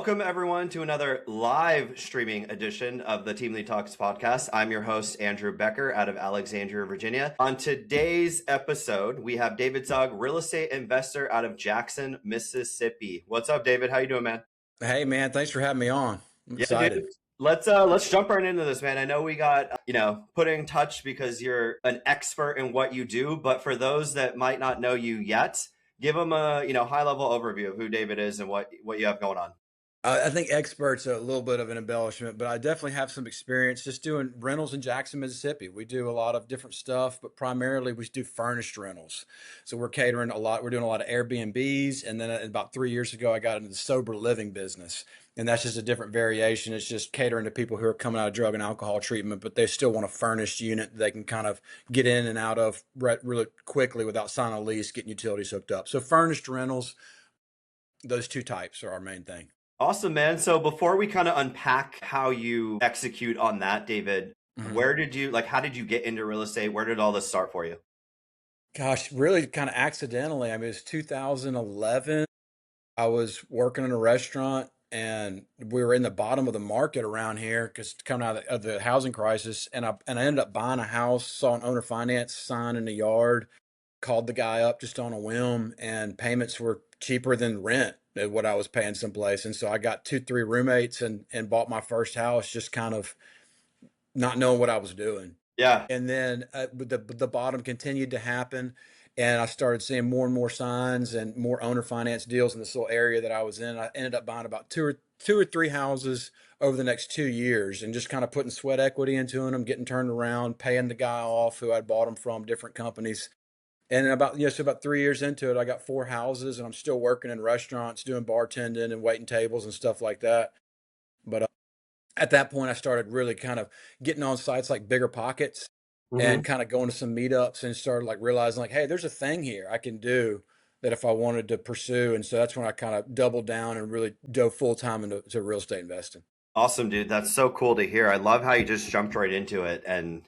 Welcome, everyone, to another live streaming edition of the Team Lead Talks podcast. I'm your host, Andrew Becker, out of Alexandria, Virginia. On today's episode, we have David Sugg, real estate investor out of Jackson, Mississippi. What's up, David? How you doing, man? Hey man, thanks for having me on. I'm Yeah, dude. excited. Let's jump right into this, man. I know we got put in touch because you're an expert in what you do, but for those that might not know you yet, give them a high level overview of who David is and what you have going on. I think experts are a little bit of an embellishment, but I definitely have some experience just doing rentals in Jackson, Mississippi. We do a lot of different stuff, but primarily we do furnished rentals. So we're catering a lot. We're doing a lot of Airbnbs, and then about 3 years ago, I got into the sober living business, and that's just a different variation. It's just catering to people who are coming out of drug and alcohol treatment, but they still want a furnished unit that they can kind of get in and out of really quickly without signing a lease, getting utilities hooked up. So furnished rentals, those two types are our main thing. Awesome, man. So before we kind of unpack how you execute on that, David, Mhm. how did you get into real estate? Where did all this start for you? Gosh, really kind of accidentally. I mean, it's 2011. I was working in a restaurant and we were in the bottom of the market around here because coming out of the housing crisis. And I ended up buying a house, saw an owner finance sign in the yard, called the guy up just on a whim, and payments were cheaper than rent at what I was paying someplace. And so I got 2, 3 roommates and bought my first house, just kind of not knowing what I was doing. Yeah. And then the bottom continued to happen, and I started seeing more and more signs and more owner finance deals in this little area that I was in. I ended up buying about two or three houses over the next 2 years, and just kind of putting sweat equity into them, getting turned around, paying the guy off who I'd bought them from different companies. And about 3 years into it, I got 4 houses, and I'm still working in restaurants, doing bartending and waiting tables and stuff like that. But at that point, I started really kind of getting on sites like Bigger Pockets and Hmm. kind of going to some meetups, and started like realizing like, hey, there's a thing here I can do that if I wanted to pursue. And so that's when I kind of doubled down and really dove full time into real estate investing. Awesome, dude. That's so cool to hear. I love how you just jumped right into it. And,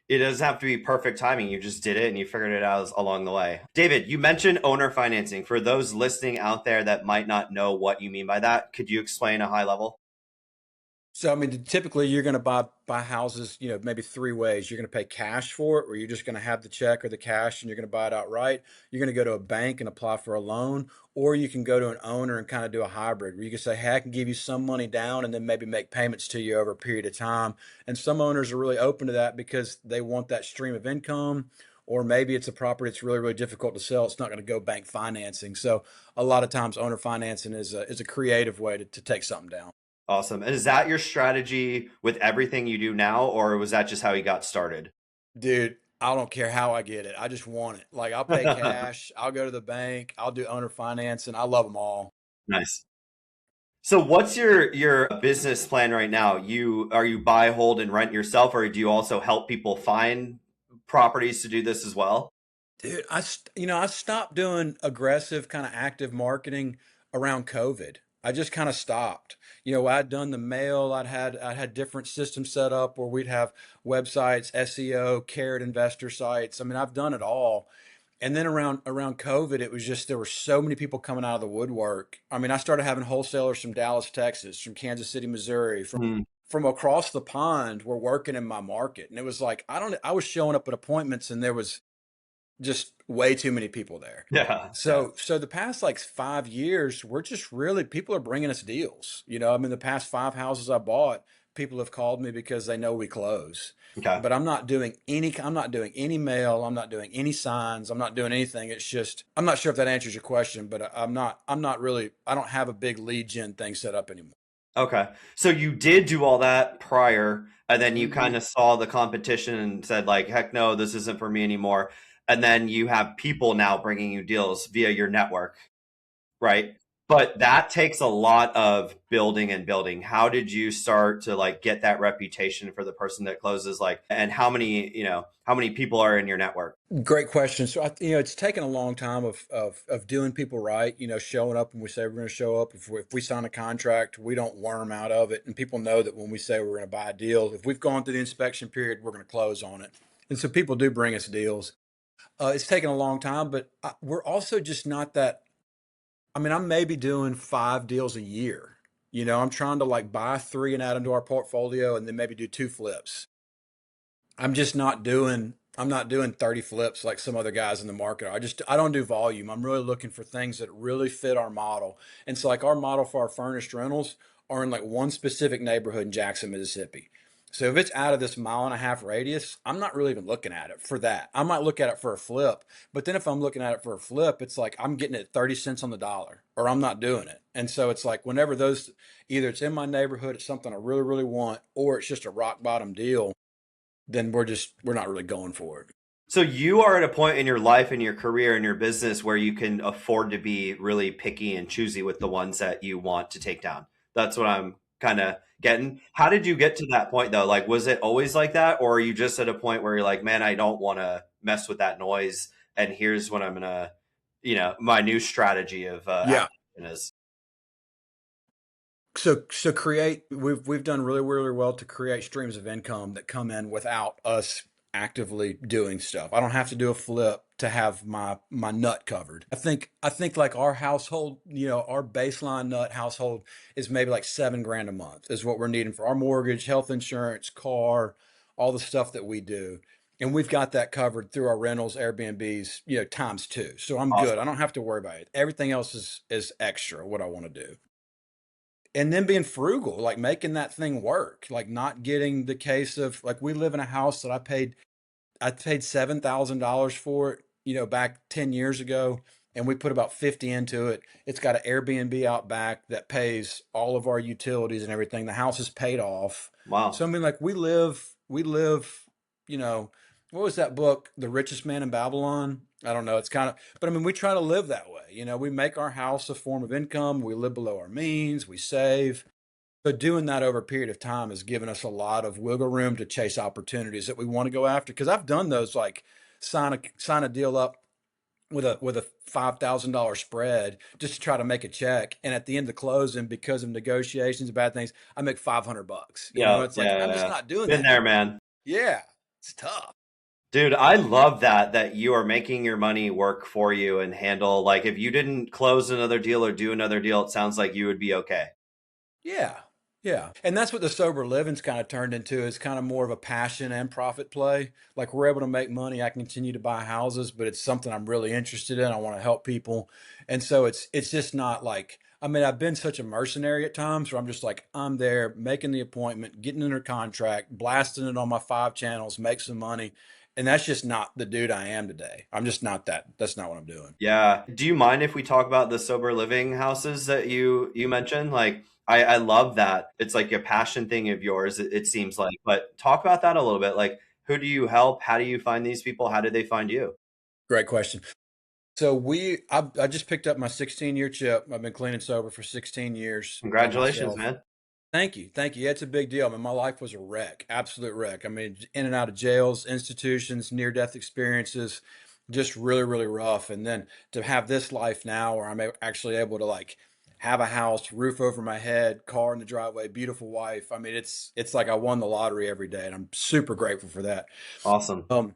it doesn't have to be perfect timing. You just did it and you figured it out along the way. David, you mentioned owner financing. For those listening out there that might not know what you mean by that, could you explain a high level? So I mean, typically you're going to buy houses, maybe three ways. You're going to pay cash for it, or you're just going to have the check or the cash and you're going to buy it outright. You're going to go to a bank and apply for a loan, or you can go to an owner and kind of do a hybrid where you can say, hey, I can give you some money down and then maybe make payments to you over a period of time. And some owners are really open to that because they want that stream of income. Or maybe it's a property that's really, really difficult to sell. It's not going to go bank financing. So a lot of times owner financing is a creative way to take something down. Awesome. And is that your strategy with everything you do now, or was that just how you got started? Dude, I don't care how I get it. I just want it. Like I'll pay cash, I'll go to the bank, I'll do owner finance, and I love them all. Nice. So what's your business plan right now? Are you buy, hold, and rent yourself, or do you also help people find properties to do this as well? Dude, I stopped doing aggressive kind of active marketing around COVID. I just kind of stopped. I'd done the mail, I had different systems set up where we'd have websites, SEO, carrot investor sites. I mean, I've done it all. And then around COVID, it was just there were so many people coming out of the woodwork. I mean, I started having wholesalers from Dallas, Texas, from Kansas City, Missouri, Hmm. from across the pond were working in my market. And it was like, I was showing up at appointments and there was just way too many people there. Yeah. Yeah. So the past like 5 years, we're just really people are bringing us deals. I mean, the past 5 houses I bought, people have called me because they know we close. Okay. But I'm not doing any mail. I'm not doing any signs. I'm not doing anything. It's just, I'm not sure if that answers your question, but I'm not really, I don't have a big lead gen thing set up anymore. Okay. So you did do all that prior, and then you kind Mhm. of saw the competition and said, like, heck no, this isn't for me anymore. And then you have people now bringing you deals via your network, right? But that takes a lot of building and building. How did you start to like get that reputation for the person that closes, like, and how many people are in your network? Great question. So, it's taken a long time of doing people right. Showing up when we say we're going to show up. If we sign a contract, we don't worm out of it, and people know that when we say we're going to buy a deal, if we've gone through the inspection period, we're going to close on it. And so people do bring us deals. It's taken a long time, but we're also just not that. I mean, I'm maybe doing 5 deals a year. I'm trying to like buy three and add them to our portfolio and then maybe do two flips. I'm not doing 30 flips like some other guys in the market. I don't do volume. I'm really looking for things that really fit our model. And so like our model for our furnished rentals are in like one specific neighborhood in Jackson, Mississippi. So if it's out of this mile and a half radius, I'm not really even looking at it for that. I might look at it for a flip, but then if I'm looking at it for a flip, it's like I'm getting it 30 cents on the dollar or I'm not doing it. And so it's like whenever those either it's in my neighborhood, it's something I really, really want, or it's just a rock bottom deal, then we're not really going for it. So you are at a point in your life and your career and your business where you can afford to be really picky and choosy with the ones that you want to take down. That's what I'm kind of getting. How did you get to that point though? Like, was it always like that, or are you just at a point where you're like, man, I don't want to mess with that noise, and here's what I'm gonna, my new strategy of Yeah. action is. So create we've done really, really well to create streams of income that come in without us actively doing stuff. I don't have to do a flip to have my nut covered. I think like our household, our baseline nut household is maybe like 7 grand a month is what we're needing for our mortgage, health insurance, car, all the stuff that we do. And we've got that covered through our rentals, Airbnbs, times two. So I'm good. I Awesome. don't have to worry about it. Everything else is extra, what I want to do. And then being frugal, like making that thing work, like not getting the case of like we live in a house that I paid $7,000 for it, back 10 years ago, and we put about 50 into it. It's got an Airbnb out back that pays all of our utilities and everything. The house is paid off. So Wow. I mean, like we live, you know, what was that book, The Richest Man in Babylon? I don't know. It's kind of, but I mean, we try to live that way. We make our house a form of income. We live below our means. We save. But doing that over a period of time has given us a lot of wiggle room to chase opportunities that we want to go after. Because I've done those, like sign a deal up with a $5,000 spread just to try to make a check, and at the end of the closing, because of negotiations and bad things, I make $500. Yeah, It's like yeah, I'm just yeah. not doing Been that there, anymore. man. Yeah, it's tough. Dude, I love that you are making your money work for you and handle, like, if you didn't close another deal or do another deal, it sounds like you would be okay. Yeah. Yeah. And that's what the sober living's kind of turned into, is kind of more of a passion and profit play. Like we're able to make money. I continue to buy houses, but it's something I'm really interested in. I want to help people. And so it's just not like, I mean, I've been such a mercenary at times where I'm just like, I'm there making the appointment, getting under contract, blasting it on my 5 channels, make some money. And that's just not the dude I am today. I'm just not that. That's not what I'm doing. Yeah. Do you mind if we talk about the sober living houses that you mentioned? Like, I love that. It's like a passion thing of yours, it seems like. But talk about that a little bit. Like, who do you help? How do you find these people? How do they find you? Great question. So I just picked up my 16-year chip. I've been clean and sober for 16 years Congratulations, myself. man. Thank you. Thank you. Yeah, it's a big deal. I mean, my life was a wreck, absolute wreck. I mean, in and out of jails, institutions, near-death experiences, just really, really rough. And then to have this life now where actually able to like have a house, roof over my head, car in the driveway, beautiful wife. I mean, it's like I won the lottery every day, and I'm super grateful for that. Awesome. Um,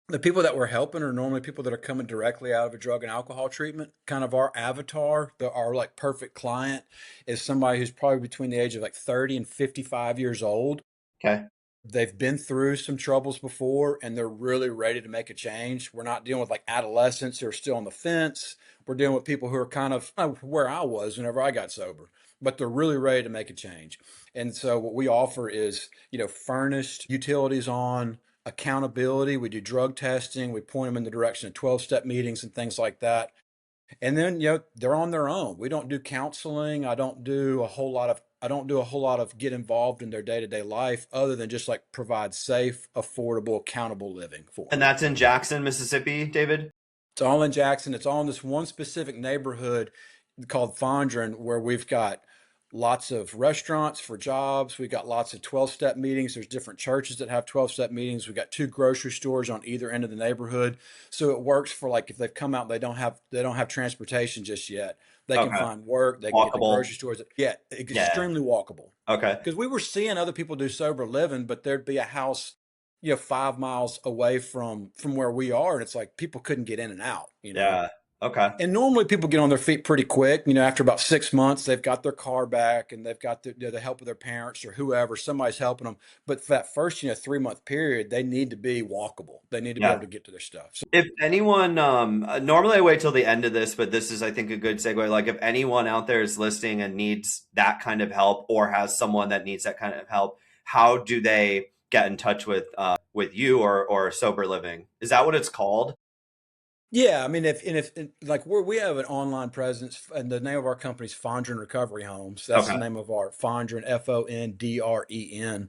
the people that we're helping are normally people that are coming directly out of a drug and alcohol treatment. Kind of our avatar, our like perfect client is somebody who's probably between the age of like 30 and 55 years old. Okay. They've been through some troubles before and they're really ready to make a change. We're not dealing with like adolescents who are still on the fence. We're dealing with people who are kind of where I was whenever I got sober, but they're really ready to make a change. And so what we offer is, furnished utilities on accountability. We do drug testing. We point them in the direction of 12-step meetings and things like that. And then, they're on their own. We don't do counseling. I don't do a whole lot of get involved in their day-to-day life other than just like provide safe, affordable, accountable living for And them. that's in Jackson, Mississippi, David? It's all in Jackson. It's all in this one specific neighborhood called Fondren, where we've got lots of restaurants for jobs. We've got lots of 12-step meetings. There's different churches that have 12-step meetings. We've got two grocery stores on either end of the neighborhood. So it works for like if they've come out, they don't have transportation just yet. They can Okay. find work, they can get to Walkable. grocery stores. Yeah, Yeah. extremely walkable. Okay. Because we were seeing other people do sober living, but there'd be a house, 5 miles away from where we are, and it's like people couldn't get in and out. Yeah. Okay. And normally people get on their feet pretty quick. After about 6 months, they've got their car back and they've got the help of their parents or whoever, somebody's helping them. But for that first, 3 month period, they need to be walkable. They need to be able Yeah. to get to their stuff. So, If anyone, normally I wait till the end of this, but this is, I think, a good segue. Like, if anyone out there is listening and needs that kind of help, or has someone that needs that kind of help, how do they get in touch with you or Sober Living? Is that what it's called? yeah, I mean, if like we have an online presence, and the name of our company is Fondren Recovery Homes. That's the Okay. name of our Fondren, Fondren.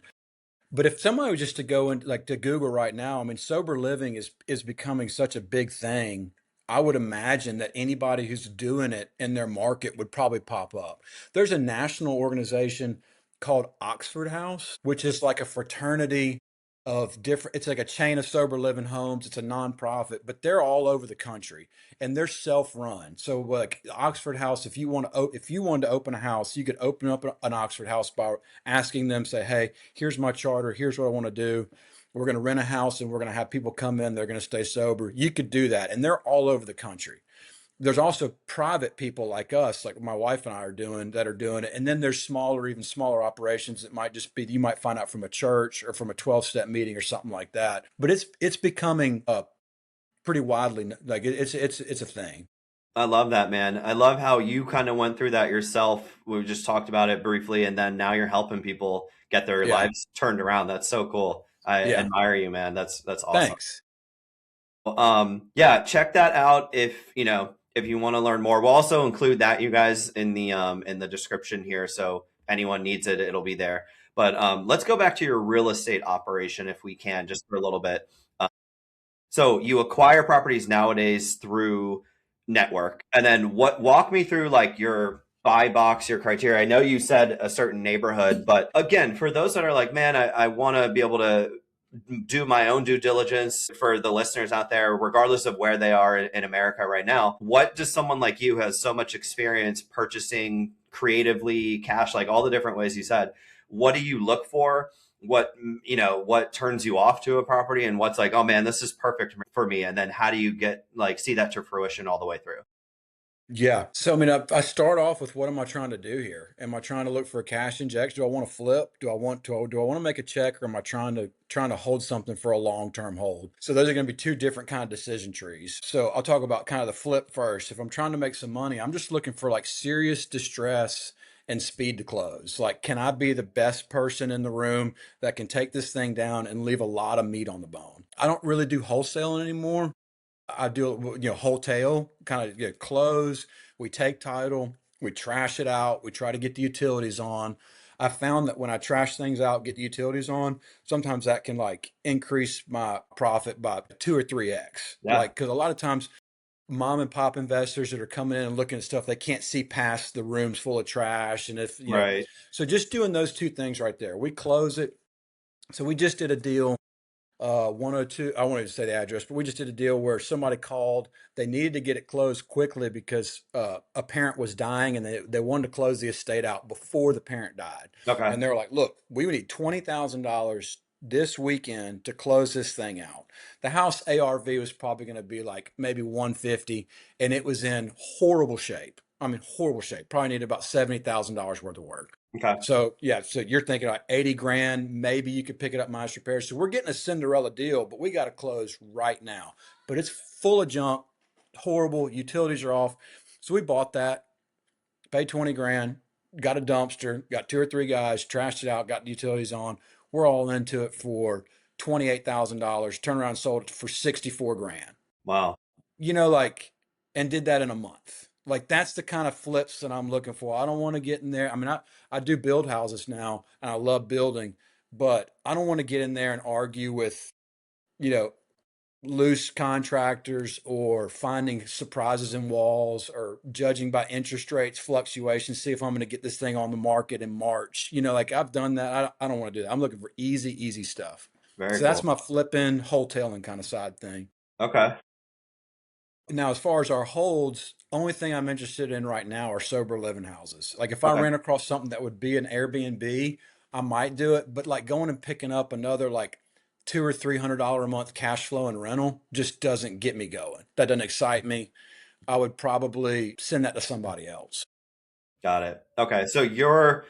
But if somebody was just to go into like to Google right now, I mean, sober living is becoming such a big thing. I would imagine that anybody who's doing it in their market would probably pop up. There's a national organization called Oxford House, which is like a fraternity of different, it's like a chain of sober living homes. It's a nonprofit, but they're all over the country and they're self-run. So like Oxford House, if you wanted to open a house, you could open up an Oxford House by asking them, say, hey, here's my charter, here's what I want to do. We're going to rent a house and we're going to have people come in, they're going to stay sober. You could do that. And they're all over the country. There's also private people like us, like my wife and I are doing it. And then there's smaller, even smaller operations that might just be, you might find out from a church or from a 12-step meeting or something like that. But it's becoming pretty widely, like it's a thing. I love that, man. I love how you kind of went through that yourself. We just talked about it briefly, and then now you're helping people get their Yeah. lives turned around. That's so cool. I Yeah. admire you, man. That's awesome. Thanks. Yeah, check that out if you want to learn more. We'll also include that, you guys, in the description here, so anyone needs it, it'll be there. But let's go back to your real estate operation if we can, just for a little bit. So you acquire properties nowadays through network, and then what? Walk me through like your buy box, your criteria. I know you said a certain neighborhood, but again, for those that are like, man, I want to be able to do my own due diligence. For the listeners out there, regardless of where they are in America right now, what does someone like you who has so much experience purchasing creatively, cash, like all the different ways you said, what do you look for? What turns you off to a property, and what's like, oh man, this is perfect for me, and then how do you get like see that to fruition all the way through? Yeah. So, I mean, I start off with what am I trying to do here? Am I trying to look for a cash injection? Do I want to flip? Do I want to make a check, or am I trying to hold something for a long-term hold? So those are going to be two different kind of decision trees. So I'll talk about kind of the flip first. If I'm trying to make some money, I'm just looking for like serious distress and speed to close. Like, can I be the best person in the room that can take this thing down and leave a lot of meat on the bone? I don't really do wholesaling anymore. I do, wholesale kind of, close. We take title, we trash it out, we try to get the utilities on. I found that when I trash things out, get the utilities on, sometimes that can like increase my profit by 2 or 3x. Yeah. Like, because a lot of times mom and pop investors that are coming in and looking at stuff, they can't see past the rooms full of trash. And Right. so just doing those two things right there, we close it. So we just did a deal 102, I wanted to say the address, but we just did a deal where somebody called. They needed to get it closed quickly because a parent was dying and they wanted to close the estate out before the parent died. Okay. And they were like, look, we would need $20,000 this weekend to close this thing out. The house ARV was probably going to be like maybe 150, and it was in horrible shape. I mean, horrible shape. Probably needed about $70,000 worth of work. Okay. So yeah, so you're thinking like 80 grand, maybe you could pick it up minus repairs. So we're getting a Cinderella deal, but we got to close right now. But it's full of junk, horrible. Utilities are off. So we bought that, paid 20 grand, got a dumpster, got 2 or 3 guys, trashed it out, got the utilities on. We're all into it for $28,000. Turned around and sold it for 64 grand. Wow. Like, and did that in a month. Like, that's the kind of flips that I'm looking for. I don't want to get in there. I mean, I do build houses now and I love building, but I don't want to get in there and argue with, you know, loose contractors or finding surprises in walls or judging by interest rates fluctuations, see if I'm going to get this thing on the market in March. Like I've done that. I don't want to do that. I'm looking for easy stuff. Very So that's cool. my flipping, wholetailing kind of side thing. Okay. Now, as far as our holds, only thing I'm interested in right now are sober living houses. Like if I Okay. ran across something that would be an Airbnb, I might do it. But like going and picking up another like $200 or $300 a month cash flow and rental just doesn't get me going. That doesn't excite me. I would probably send that to somebody else. Got it. Okay. So your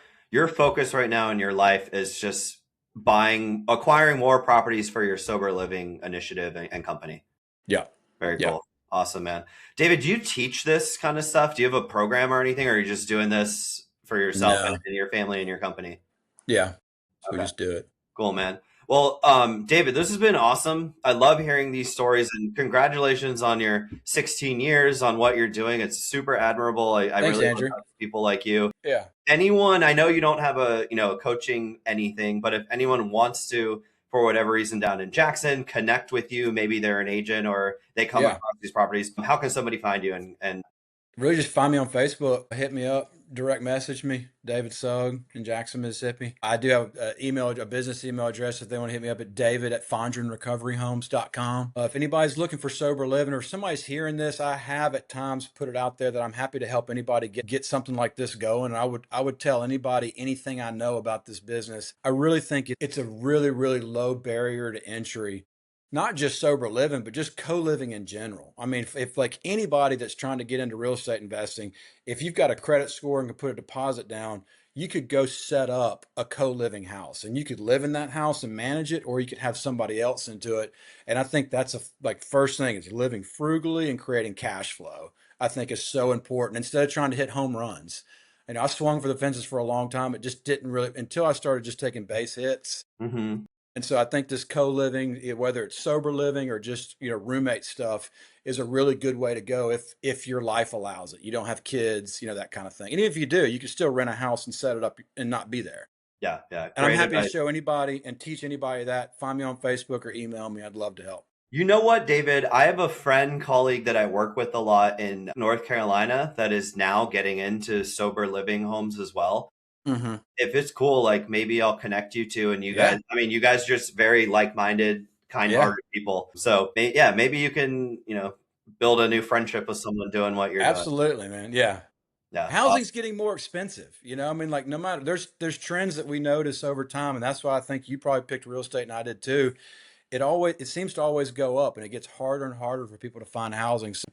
focus right now in your life is just acquiring more properties for your sober living initiative and company. Yeah. Very Yeah. cool. Awesome, man. David, do you teach this kind of stuff? Do you have a program or anything, or are you just doing this for yourself No. and your family and your company? Yeah. So we Okay. just do it. Cool, man. Well, David, this has been awesome. I love hearing these stories and congratulations on your 16 years on what you're doing. It's super admirable. I Thanks, really look Andrew. up to people like you. Yeah. Anyone, I know you don't have a coaching anything, but if anyone wants to, for whatever reason, down in Jackson, connect with you, maybe they're an agent or they come Yeah. across these properties, how can somebody find you and Really, just find me on Facebook. Hit me up, direct message me, David Sugg in Jackson, Mississippi. I do have a business email address if they want to hit me up at david@fondrenrecoveryhomes.com. If anybody's looking for sober living or if somebody's hearing this, I have at times put it out there that I'm happy to help anybody get something like this going. I would tell anybody anything I know about this business. I really think it's a really, really low barrier to entry, not just sober living, but just co-living in general. I mean, if like anybody that's trying to get into real estate investing, if you've got a credit score and can put a deposit down, you could go set up a co-living house and you could live in that house and manage it, or you could have somebody else into it. And I think that's like first thing is living frugally and creating cash flow. I think is so important instead of trying to hit home runs. And I swung for the fences for a long time. It just didn't really until I started just taking base hits. Mhm. And so I think this co-living, whether it's sober living or just roommate stuff, is a really good way to go if your life allows it. You don't have kids, that kind of thing. And if you do, you can still rent a house and set it up and not be there. Yeah, yeah, And I'm great happy to advice. show anybody and teach anybody that. Find me on Facebook or email me. I'd love to help. You know what, David? I have a friend, colleague that I work with a lot in North Carolina that is now getting into sober living homes as well. Hmm. If it's cool, like maybe I'll connect you two and you Yeah, guys, I mean, you guys are just very like-minded, yeah, kind-hearted people. So yeah, maybe you can, build a new friendship with someone doing what you're doing. absolutely, man. Yeah. Yeah. Housing's getting more expensive. I mean, like no matter there's trends that we notice over time, and that's why I think you probably picked real estate and I did too. It seems to always go up, and it gets harder and harder for people to find housing. So,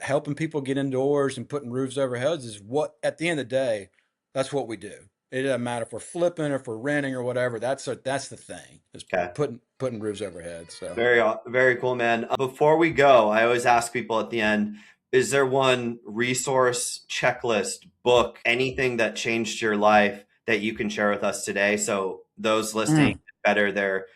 helping people get indoors and putting roofs over heads is what at the end of the day, that's what we do. It doesn't matter if we're flipping or if we're renting or whatever. That's the thing is Okay. putting roofs over heads. So Very cool, man. Before we go, I always ask people at the end, is there one resource, checklist, book, anything that changed your life that you can share with us today? So those listening mm. better their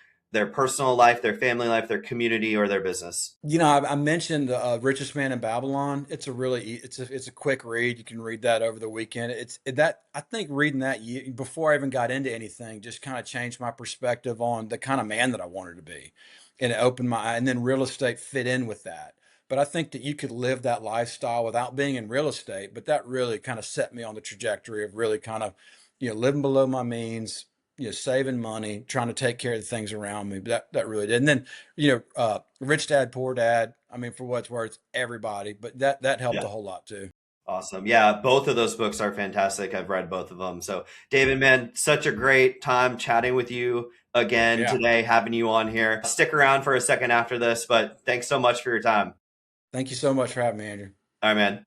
personal life, their family life, their community, or their business. I mentioned Richest Man in Babylon. It's a quick read. You can read that over the weekend. I think reading that before I even got into anything just kind of changed my perspective on the kind of man that I wanted to be, and it opened my eye. And then real estate fit in with that. But I think that you could live that lifestyle without being in real estate. But that really kind of set me on the trajectory of really kind of, living below my means, saving money, trying to take care of the things around me. But that really did. And then Rich Dad Poor Dad. I mean, for what it's worth, everybody, but that helped Yeah. a whole lot too. Awesome. Yeah, both of those books are fantastic. I've read both of them. So, David, man, such a great time chatting with you again Yeah. today, having you on here. Stick around for a second after this, but thanks so much for your time. Thank you so much for having me, Andrew. All right, man.